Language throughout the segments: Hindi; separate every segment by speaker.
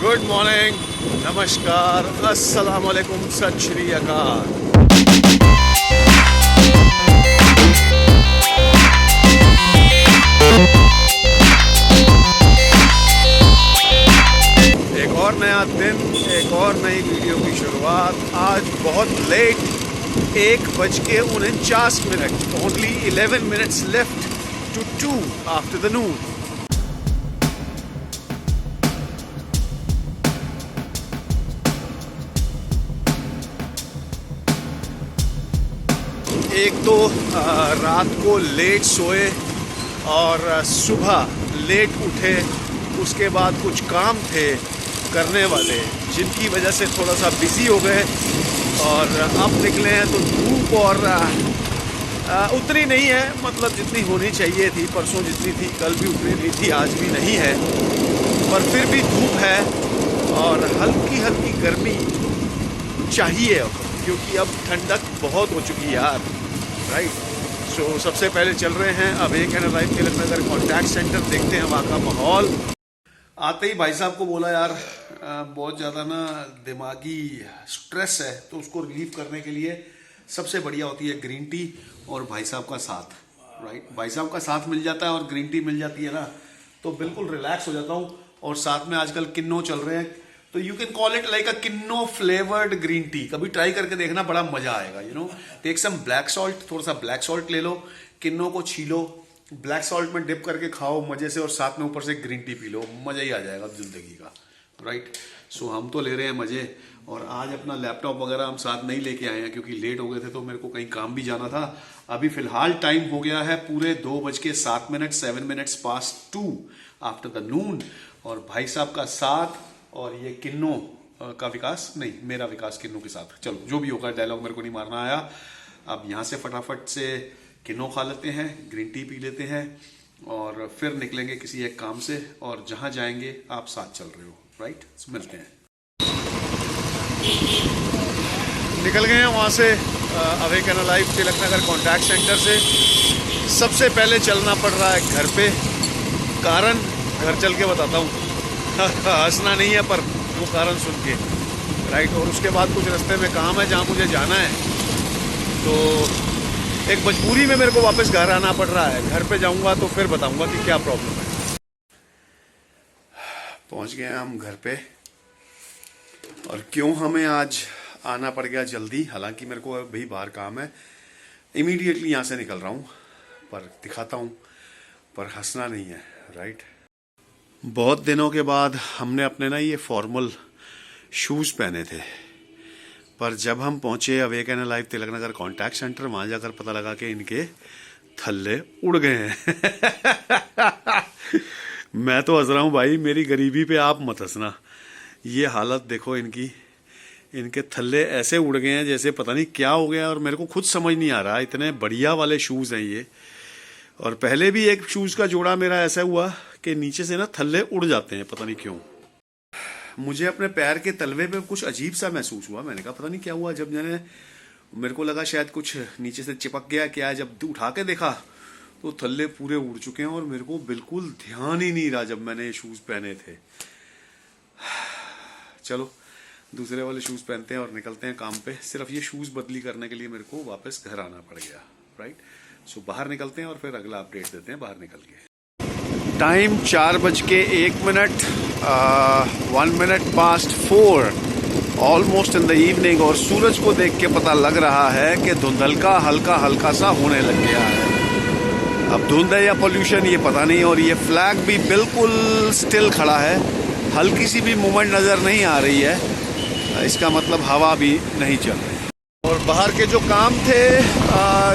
Speaker 1: गुड मॉर्निंग, नमस्कार, अस्सलाम वालेकुम, सत श्री अकाल। एक और नया दिन, एक और नई वीडियो की शुरुआत। आज बहुत late, 1:49, only 11 minutes left to 2 after the noon. एक तो रात को लेट सोए और सुबह लेट उठे, उसके बाद कुछ काम थे करने वाले जिनकी वजह से थोड़ा सा बिज़ी हो गए और अब निकले हैं तो धूप और उतनी नहीं है, मतलब जितनी होनी चाहिए थी। परसों जितनी थी, कल भी उतनी नहीं थी, आज भी नहीं है, पर फिर भी धूप है और हल्की हल्की गर्मी चाहिए अब, क्योंकि अब ठंडक बहुत हो चुकी है यार, राइट। सो सबसे पहले चल रहे हैं अब एक live Tilak Nagar contact centre, देखते हैं वहाँ का माहौल। आते ही भाई साहब को बोला यार बहुत ज़्यादा ना दिमागी स्ट्रेस है, तो उसको रिलीव करने के लिए सबसे बढ़िया होती है ग्रीन टी और भाई साहब का साथ, राइट। भाई साहब का साथ मिल जाता है और ग्रीन टी मिल जाती है ना, तो बिल्कुल रिलैक्स हो जाता हूँ। और साथ में आजकल किन्नो चल रहे हैं, तो you can call it like a kinnow flavoured green tea. कभी ट्राई करके देखना, बड़ा मजा आएगा। You know, take some black salt, थोड़ा सा ब्लैक सॉल्ट ले लो, किन्नो को छीलो, ब्लैक सॉल्ट में डिप करके खाओ मजे से, और साथ में ऊपर से ग्रीन टी पी लो, मजा ही आ जाएगा जिंदगी का, राइट। सो हम तो ले रहे हैं मजे, और आज अपना लैपटॉप वगैरह हम साथ नहीं लेके आए हैं क्योंकि लेट हो गए थे, तो मेरे को कहीं काम भी जाना था। अभी फिलहाल टाइम हो गया है पूरे 2:07, 7 मिनट्स पास्ट 2 आफ्टर द नून, और भाई साहब का साथ और ये किन्नो का विकास, नहीं मेरा विकास किन्नो के साथ, चलो जो भी होगा, डायलॉग मेरे को नहीं मारना आया। अब यहाँ से फटाफट से किन्नो खा लेते हैं, ग्रीन टी पी लेते हैं, और फिर निकलेंगे किसी एक काम से, और जहाँ जाएंगे आप साथ चल रहे हो, राइट। मिलते हैं। निकल गए हैं वहाँ से awaken live Tilak Nagar contact centre से। सबसे पहले चलना पड़ रहा है घर पे, कारण घर चल के बताता हूँ, हंसना नहीं है पर वो कारण सुन के, राइट। और उसके बाद कुछ रास्ते में काम है जहाँ मुझे जाना है, तो एक मजबूरी में मेरे को वापस घर आना पड़ रहा है। घर पे जाऊंगा तो फिर बताऊंगा कि क्या प्रॉब्लम है। पहुंच गए हम घर पे, और क्यों हमें आज आना पड़ गया जल्दी, हालांकि मेरे को अभी बाहर काम है, इमीडिएटली यहाँ से निकल रहा हूँ, पर दिखाता हूँ, पर हंसना नहीं है, राइट। बहुत दिनों के बाद हमने अपने ना ये फॉर्मल शूज़ पहने थे, पर जब हम पहुँचे awaken live Tilak Nagar contact centre, वहाँ जाकर पता लगा कि इनके थल्ले उड़ गए हैं। मैं तो हंस रहा हूँ भाई, मेरी गरीबी पे आप मत हंसना। ये हालत देखो इनकी, इनके थल्ले ऐसे उड़ गए हैं जैसे पता नहीं क्या हो गया, और मेरे को खुद समझ नहीं आ रहा, इतने बढ़िया वाले शूज़ हैं ये। और पहले भी एक शूज़ का जोड़ा मेरा ऐसा हुआ कि नीचे से ना थल्ले उड़ जाते हैं, पता नहीं क्यों। मुझे अपने पैर के तलवे पे कुछ अजीब सा महसूस हुआ, मैंने कहा पता नहीं क्या हुआ। जब मैंने, मेरे को लगा शायद कुछ नीचे से चिपक गया क्या है, जब उठा के देखा तो थल्ले पूरे उड़ चुके हैं, और मेरे को बिल्कुल ध्यान ही नहीं रहा जब मैंने ये शूज़ पहने थे। चलो दूसरे वाले शूज़ पहनते हैं और निकलते हैं काम पे। सिर्फ ये शूज़ बदली करने के लिए मेरे को वापस घर आना पड़ गया, राइट। सो बाहर निकलते हैं और फिर अगला अपडेट देते हैं बाहर निकल के। Time 4:01, 1 minute past 4, almost in the evening, और सूरज को देख के पता लग रहा है कि धुंधलका हल्का हल्का सा होने लग गया है। अब धुंध है या पोल्यूशन ये पता नहीं, और ये फ्लैग भी बिल्कुल स्टिल खड़ा है, हल्की सी भी मूवमेंट नज़र नहीं आ रही है, इसका मतलब हवा भी नहीं चल रही। और बाहर के जो काम थे,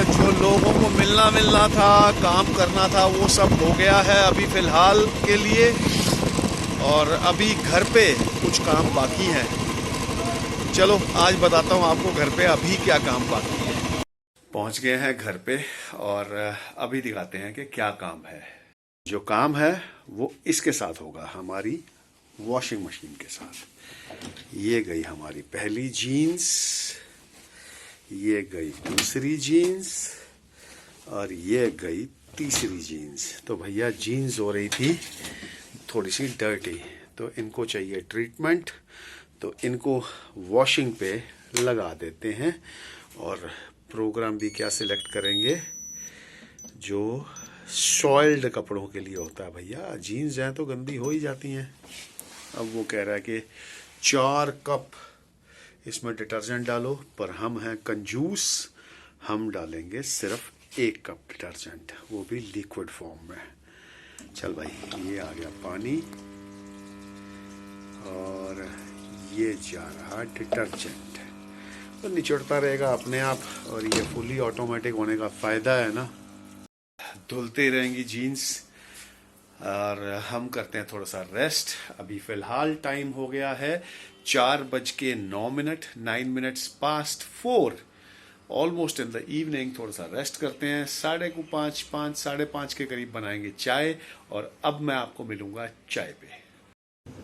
Speaker 1: जो लोगों को मिलना था, काम करना था, वो सब हो गया है अभी फ़िलहाल के लिए, और अभी घर पे कुछ काम बाकी है। चलो आज बताता हूँ आपको घर पे अभी क्या काम बाकी है। पहुँच गए हैं घर पे, और अभी दिखाते हैं कि क्या काम है। जो काम है वो इसके साथ होगा, हमारी वॉशिंग मशीन के साथ। ये गई हमारी पहली जीन्स, ये गई दूसरी जीन्स, और ये गई तीसरी जीन्स। तो भैया जीन्स हो रही थी थोड़ी सी डर्टी, तो इनको चाहिए ट्रीटमेंट, तो इनको वॉशिंग पे लगा देते हैं। और प्रोग्राम भी क्या सिलेक्ट करेंगे, जो सॉइल्ड कपड़ों के लिए होता है भैया। जीन्स जाए तो गंदी हो ही जाती हैं। अब वो कह रहा है कि 4 कप इसमें डिटर्जेंट डालो, पर हम हैं कंजूस, हम डालेंगे सिर्फ 1 कप डिटर्जेंट, वो भी लिक्विड फॉर्म में। चल भाई, ये आ गया पानी और ये जा रहा डिटर्जेंट, तो निचोड़ता रहेगा अपने आप। और ये फुली ऑटोमेटिक होने का फ़ायदा है ना, धुलते रहेंगी जीन्स। और हम करते हैं थोड़ा सा रेस्ट। अभी फ़िलहाल टाइम हो गया है 4:09, 9 minutes past 4, almost in the evening. थोड़ा सा रेस्ट करते हैं। 5:30, 5:30 के करीब बनाएंगे चाय, और अब मैं आपको मिलूंगा चाय पे।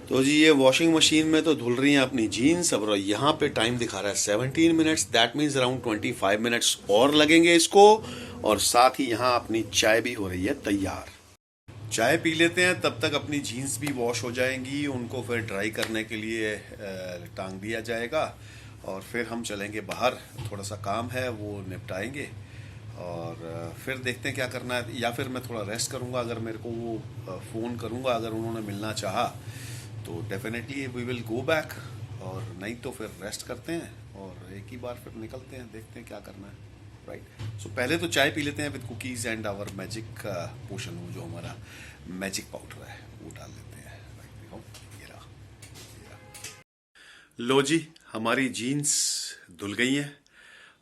Speaker 1: तो जी ये वॉशिंग मशीन में तो धुल रही हैं अपनी जीन्स। अब यहाँ पे टाइम दिखा रहा है 17 minutes, that means around 25 minutes और लगेंगे इसको। और साथ ही यहाँ अपनी चाय भी हो रही है तैयार। चाय पी लेते हैं, तब तक अपनी जीन्स भी वॉश हो जाएंगी, उनको फिर ड्राई करने के लिए टांग दिया जाएगा। और फिर हम चलेंगे बाहर, थोड़ा सा काम है वो निपटाएंगे, और फिर देखते हैं क्या करना है। या फिर मैं थोड़ा रेस्ट करूंगा, अगर मेरे को वो फ़ोन करूंगा, अगर उन्होंने मिलना चाहा तो definitely we will go back, और नहीं तो फिर रेस्ट करते हैं और एक ही बार फिर निकलते हैं, देखते हैं क्या करना है। राइट, सो पहले तो चाय पी लेते हैं with cookies and our magic potion, वो जो हमारा मैजिक पाउडर है वो डाल लेते हैं। राइट, देखो ये रहा। लो जी, हमारी जीन्स धुल गई हैं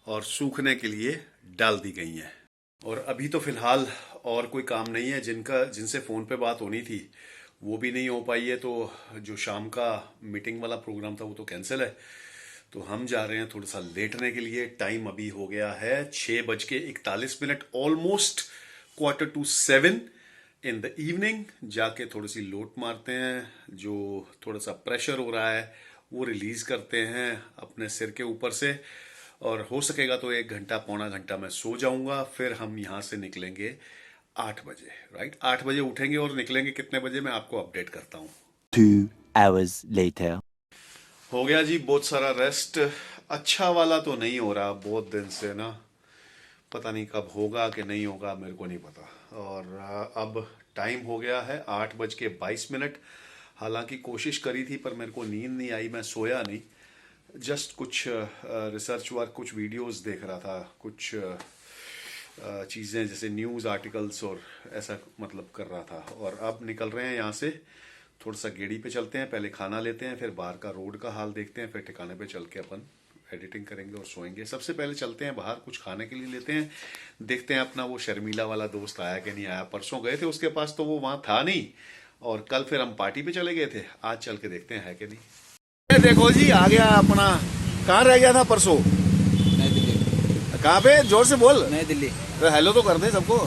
Speaker 1: और सूखने के लिए डाल दी गई हैं। और अभी तो फ़िलहाल और कोई काम नहीं है। जिनसे फ़ोन पे बात होनी थी वो भी नहीं हो पाई है, तो जो शाम का मीटिंग वाला प्रोग्राम था वो तो कैंसिल है। तो हम जा रहे हैं थोड़ा सा लेटने के लिए। टाइम अभी हो गया है 6:41, ऑलमोस्ट 6:45 इन द इवनिंग। जाके थोड़ी सी लोट मारते हैं, जो थोड़ा सा प्रेशर हो रहा है वो रिलीज़ करते हैं अपने सिर के ऊपर से। और हो सकेगा तो 1 घंटा, पौना घंटा मैं सो जाऊंगा। फिर हम यहाँ से निकलेंगे 8 बजे। राइट, 8 बजे उठेंगे और निकलेंगे कितने बजे मैं आपको अपडेट करता हूँ।
Speaker 2: 2 hours later.
Speaker 1: हो गया जी बहुत सारा रेस्ट। अच्छा वाला तो नहीं हो रहा बहुत दिन से ना, पता नहीं कब होगा कि नहीं होगा, मेरे को नहीं पता। और अब टाइम हो गया है 8:22। हालांकि कोशिश करी थी पर मेरे को नींद नहीं आई, मैं सोया नहीं। जस्ट कुछ रिसर्च वर्क, कुछ वीडियोस देख रहा था, कुछ चीज़ें जैसे न्यूज़ आर्टिकल्स और ऐसा मतलब कर रहा था। और अब निकल रहे हैं यहाँ से, थोड़ा सा गेड़ी पे चलते हैं, पहले खाना लेते हैं, फिर बाहर का रोड का हाल देखते हैं, फिर ठिकाने पे चल के अपन एडिटिंग करेंगे और सोएंगे। सबसे पहले चलते हैं बाहर, कुछ खाने के लिए लेते हैं, देखते हैं अपना वो शर्मीला वाला दोस्त आया कि नहीं आया। परसों गए थे उसके पास तो वो वहाँ था नहीं, और कल फिर हम पार्टी पे चले गए थे। आज चल के देखते हैं है कि नहीं। देखो जी आ गया अपना। कहाँ रह गया था परसों?
Speaker 3: नई दिल्ली।
Speaker 1: कहाँ पे? जोर से बोल।
Speaker 3: नई दिल्ली।
Speaker 1: तो हेलो तो कर दे सबको।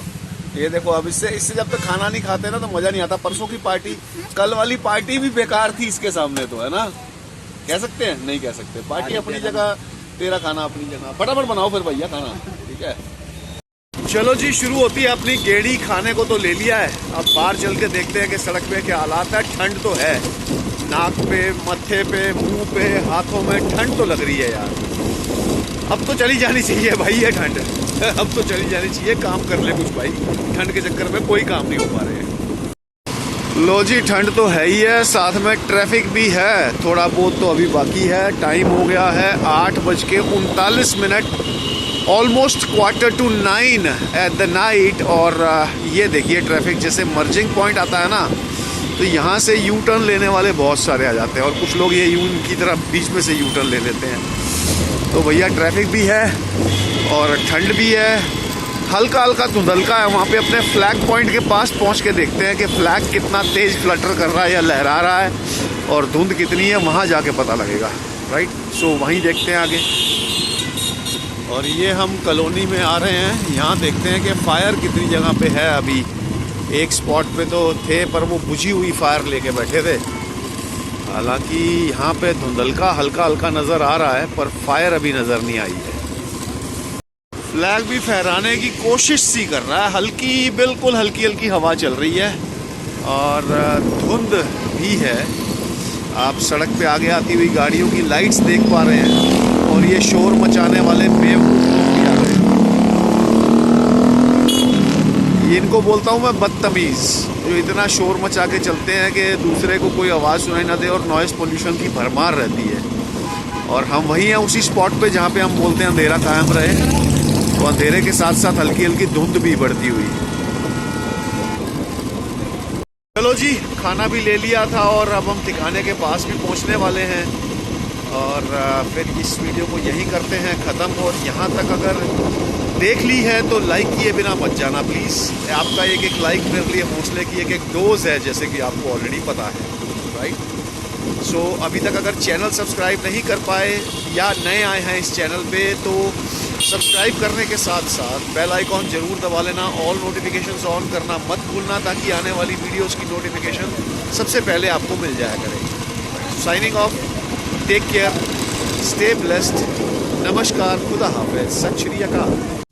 Speaker 1: ये देखो, अब इससे जब तक खाना नहीं खाते ना तो मजा नहीं आता। परसों की पार्टी, कल वाली पार्टी भी बेकार थी इसके सामने, तो है ना, कह सकते हैं? नहीं कह सकते। पार्टी अपनी जगह, तेरा खाना अपनी जगह। फटाफट बनाओ फिर भैया खाना, ठीक है। चलो जी, शुरू होती है अपनी गेड़ी। खाने को तो ले लिया है, अब बाहर चल के देखते हैं कि सड़क पे क्या हालात है। ठंड तो है, नाक पे, मत्थे पे, मुंह पे, हाथों में ठंड तो लग रही है यार। अब तो चली जानी चाहिए भाई ये ठंड। अब तो चली जानी चाहिए, काम कर ले कुछ भाई। ठंड के चक्कर में कोई काम नहीं हो पा रहे हैं। लो जी, ठंड तो है ही है, साथ में ट्रैफिक भी है, थोड़ा बहुत तो अभी बाकी है। टाइम हो गया है 8:39, ऑलमोस्ट 8:45 एट द नाइट। और ये देखिए ट्रैफिक, जैसे मर्जिंग पॉइंट आता है ना, तो यहाँ से यू टर्न लेने वाले बहुत सारे आ जाते हैं, और कुछ लोग ये यूं की तरफ बीच में से यू टर्न ले लेते हैं। तो भैया ट्रैफिक भी है और ठंड भी है, हल्का हल्का धुंधलका है। वहाँ पे अपने फ्लैग पॉइंट के पास पहुँच के देखते हैं कि फ्लैग कितना तेज़ फ्लटर कर रहा है या लहरा रहा है, और धुंध कितनी है, वहाँ जाके पता लगेगा। राइट, सो वहीं देखते हैं आगे। और ये हम कॉलोनी में आ रहे हैं, यहाँ देखते हैं कि फायर कितनी जगह पे है। अभी एक स्पॉट पे तो थे, पर वो बुझी हुई फायर लेके बैठे थे। हालांकि यहाँ पे धुंधलका हल्का हल्का नज़र आ रहा है, पर फायर अभी नज़र नहीं आई है। फ्लैग भी फहराने की कोशिश सी कर रहा है, हल्की, बिल्कुल हल्की हल्की हवा चल रही है, और धुंध भी है। आप सड़क पे आगे आती हुई गाड़ियों की लाइट्स देख पा रहे हैं और ये शोर मचाने वाले बेवकूफ़ लोग भी आ रहे हैं। ये इनको बोलता हूँ मैं बदतमीज़, जो इतना शोर मचा के चलते हैं कि दूसरे को कोई आवाज़ सुनाई ना दे और नॉइज़ पोल्यूशन की भरमार रहती है। और हम वही हैं उसी स्पॉट पे जहाँ पे हम बोलते हैं अंधेरा कायम रहे, तो अंधेरे के साथ साथ हल्की हल्की धुंध भी बढ़ती हुई। चलो जी, खाना भी ले लिया था और अब हम ठिकाने के पास भी पहुंचने वाले हैं और फिर इस वीडियो को यहीं करते हैं ख़त्म। और यहाँ तक अगर देख ली है तो लाइक किए बिना मत जाना प्लीज़। आपका एक एक लाइक मेरे लिए हौसले की एक एक डोज है, जैसे कि आपको ऑलरेडी पता है, राइट। सो अभी तक अगर चैनल सब्सक्राइब नहीं कर पाए या नए आए हैं इस चैनल पे, तो सब्सक्राइब करने के साथ साथ बेल आइकॉन ज़रूर दबा लेना, ऑल नोटिफिकेशंस ऑन करना मत भूलना, ताकि आने वाली वीडियोस की नोटिफिकेशन सबसे पहले आपको मिल जाया करेगी। Signing off, take care, stay blessed, नमस्कार, खुदा हाफिज़, सत श्री अकाल।